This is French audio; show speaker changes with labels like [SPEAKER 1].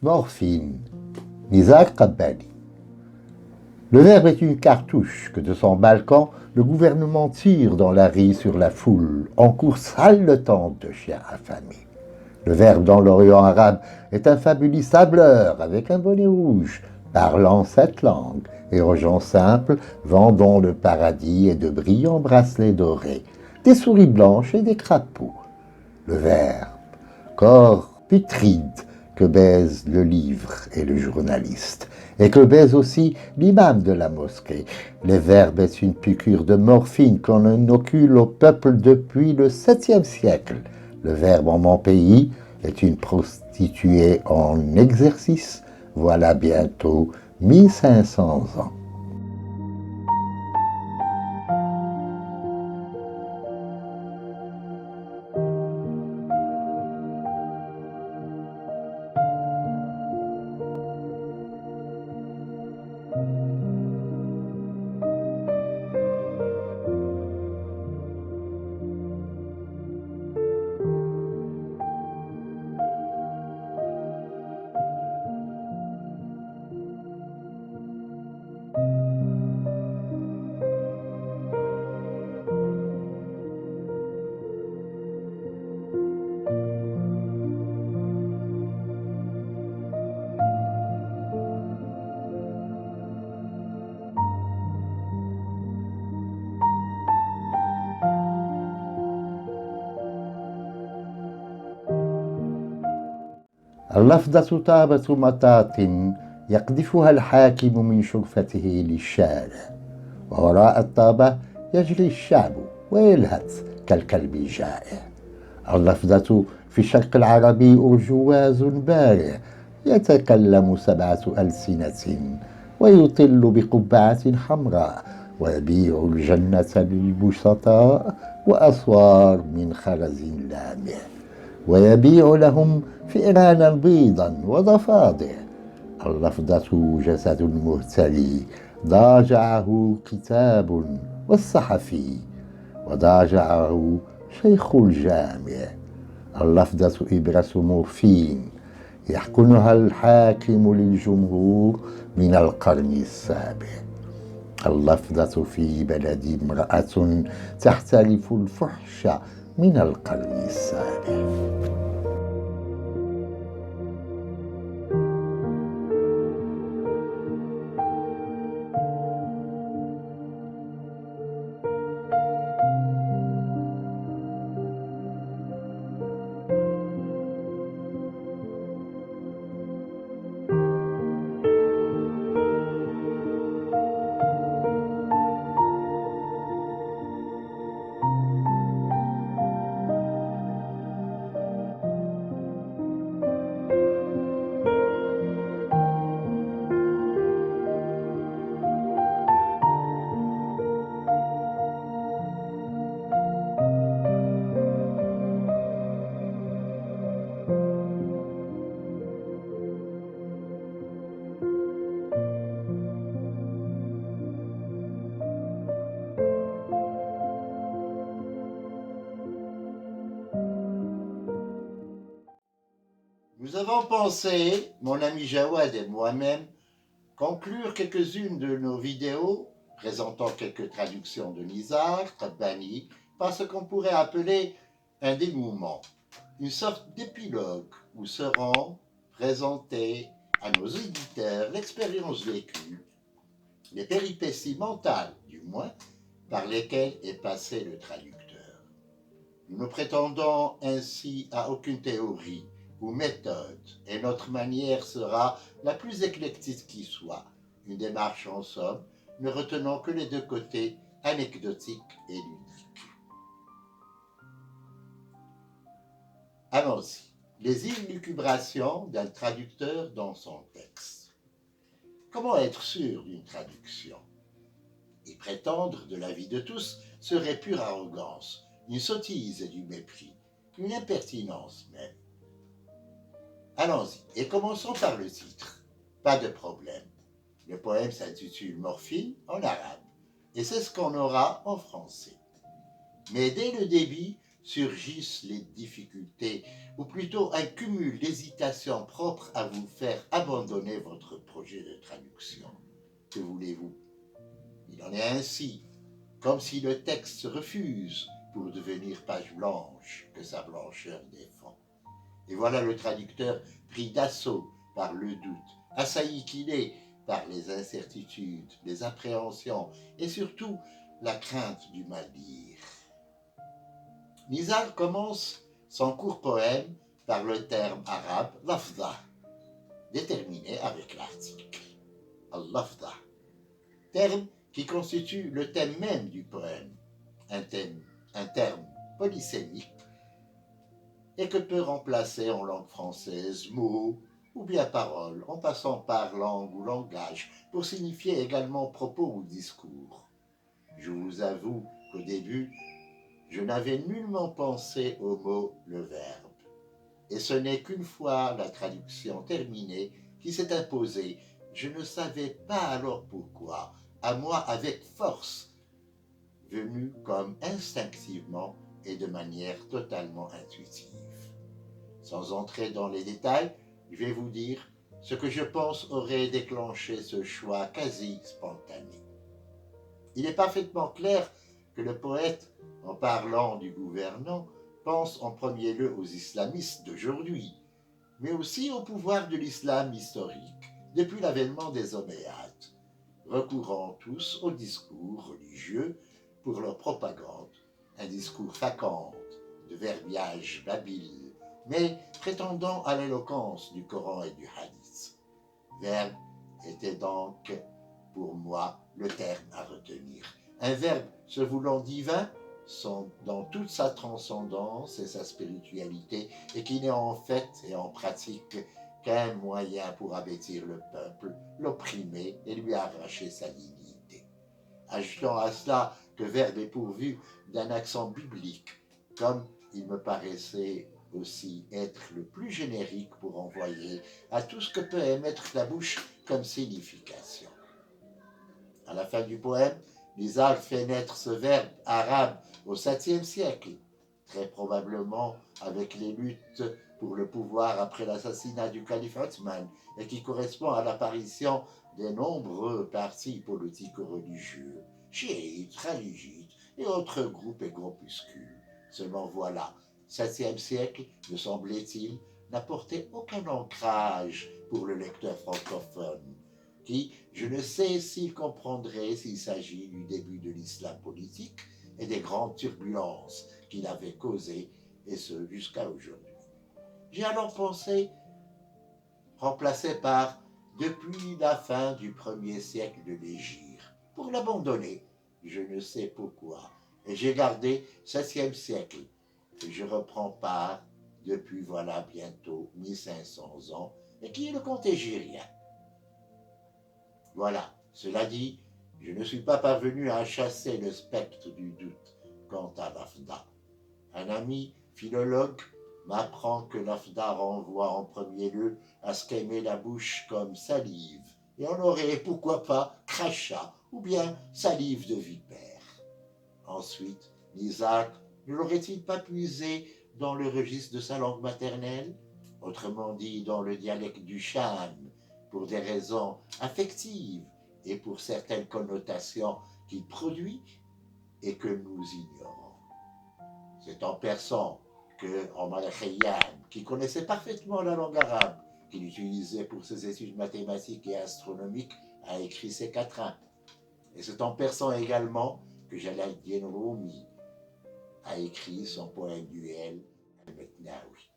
[SPEAKER 1] Morphine, Nizar Qabbani. Le verbe est une cartouche que de son balcon, le gouvernement tire dans la rue sur la foule, en course haletante de chiens affamés. Le verbe dans l'Orient arabe est un fabuliste sableur avec un bonnet rouge, parlant cette langue, et aux gens simples vendons le paradis et de brillants bracelets dorés, des souris blanches et des crapauds. Le verbe, corps putride que baise le livre et le journaliste, et que baise aussi l'imam de la mosquée. Le verbe est une piqûre de morphine qu'on inocule au peuple depuis le 7e siècle. Le verbe en mon pays est une prostituée en exercice, voilà bientôt 1500 ans. اللفظة طابة مطاط يقذفها الحاكم من شرفته للشارع، ووراء الطابة يجري الشعب ويلهث كالكلب الجائع. اللفظة في الشرق العربي أرجواز بارع يتكلم 7 ألسنة ويطل بقبعة حمراء ويبيع الجنة للبسطاء وأسوار من خرز لامع، ويبيع لهم فئرانا بيضا وضفادع. اللفظة جسد مهتلي ضاجعه كتاب والصحفي وضاجعه شيخ الجامع. اللفظة إبرة مورفين يحقنها الحاكم للجمهور من القرن السابع. اللفظة في بلدي امرأة تحترف الفحش من القرن السابع. Nous avons pensé, mon ami Jawad et moi-même, conclure quelques-unes de nos vidéos présentant quelques traductions de Nizar Qabbani par ce qu'on pourrait appeler un dénouement, une sorte d'épilogue où seront présentées à nos éditeurs l'expérience vécue, les péripéties mentales du moins, par lesquelles est passé le traducteur. Nous ne prétendons ainsi à aucune théorie ou méthode, et notre manière sera la plus éclectique qui soit, une démarche en somme, ne retenant que les deux côtés anecdotiques et ludiques. Allons-y, les élucubrations d'un traducteur dans son texte. Comment être sûr d'une traduction? Et prétendre de l'avis de tous serait pure arrogance, une sottise et du mépris, une impertinence même. Allons-y, et commençons par le titre. Pas de problème. Le poème s'intitule Morphine en arabe, et c'est ce qu'on aura en français. Mais dès le début, surgissent les difficultés, ou plutôt un cumul d'hésitations propres à vous faire abandonner votre projet de traduction. Que voulez-vous? Il en est ainsi, comme si le texte se refuse pour devenir page blanche que sa blancheur défend. Et voilà le traducteur pris d'assaut par le doute, assailli qu'il est par les incertitudes, les appréhensions et surtout la crainte du mal dire. Nizar commence son court poème par le terme arabe lafza, déterminé avec l'article al-lafza, terme qui constitue le thème même du poème, un terme polysémique et que peut remplacer en langue française mots ou bien paroles, en passant par langue ou langage, pour signifier également propos ou discours. Je vous avoue qu'au début, je n'avais nullement pensé au mot le verbe. Et ce n'est qu'une fois la traduction terminée qui s'est imposée. Je ne savais pas alors pourquoi, à moi avec force, venu comme instinctivement et de manière totalement intuitive. Sans entrer dans les détails, je vais vous dire ce que je pense aurait déclenché ce choix quasi spontané. Il est parfaitement clair que le poète, en parlant du gouvernant, pense en premier lieu aux islamistes d'aujourd'hui, mais aussi au pouvoir de l'islam historique, depuis l'avènement des Omeyyades, recourant tous au discours religieux pour leur propagande, un discours faconde, de verbiage babile, mais prétendant à l'éloquence du Coran et du Hadith. Verbe était donc, pour moi, le terme à retenir. Un verbe se voulant divin, dans toute sa transcendance et sa spiritualité, et qui n'est en fait et en pratique qu'un moyen pour abaisser le peuple, l'opprimer et lui arracher sa dignité. Ajoutant à cela que verbe est pourvu d'un accent biblique, comme il me paraissait aussi être le plus générique pour envoyer à tout ce que peut émettre la bouche comme signification. À la fin du poème, Nizar fait naître ce verbe arabe au 7e siècle, très probablement avec les luttes pour le pouvoir après l'assassinat du calife Othman, et qui correspond à l'apparition des nombreux partis politiques religieux, chiites, khalijites et autres groupes et groupuscules. Seulement voilà, 7e siècle, me semblait-il, n'apportait aucun ancrage pour le lecteur francophone, qui, je ne sais s'il comprendrait s'il s'agit du début de l'islam politique et des grandes turbulences qu'il avait causées, et ce jusqu'à aujourd'hui. J'ai alors pensé remplacer par depuis la fin du 1er siècle de l'Hégire, pour l'abandonner, je ne sais pourquoi, et j'ai gardé 7e siècle, et je reprends part depuis voilà bientôt 1500 ans, et qui est le compte hégirien. Voilà, cela dit, je ne suis pas parvenu à chasser le spectre du doute quant à l'Afda. Un ami philologue m'apprend que l'Afda renvoie en premier lieu à ce qu'aimait la bouche comme salive, et on aurait, pourquoi pas, crachat, ou bien salive de vipère. Ensuite, Nizar ne l'aurait-il pas puisé dans le registre de sa langue maternelle, autrement dit dans le dialecte du Cham, pour des raisons affectives et pour certaines connotations qu'il produit et que nous ignorons. C'est en persan que Omar Khayyam, qui connaissait parfaitement la langue arabe, qu'il utilisait pour ses études mathématiques et astronomiques, a écrit ses quatrains. Et c'est en persan également que Jalaluddin Rumi a écrit son poème duel Al-Metnawi.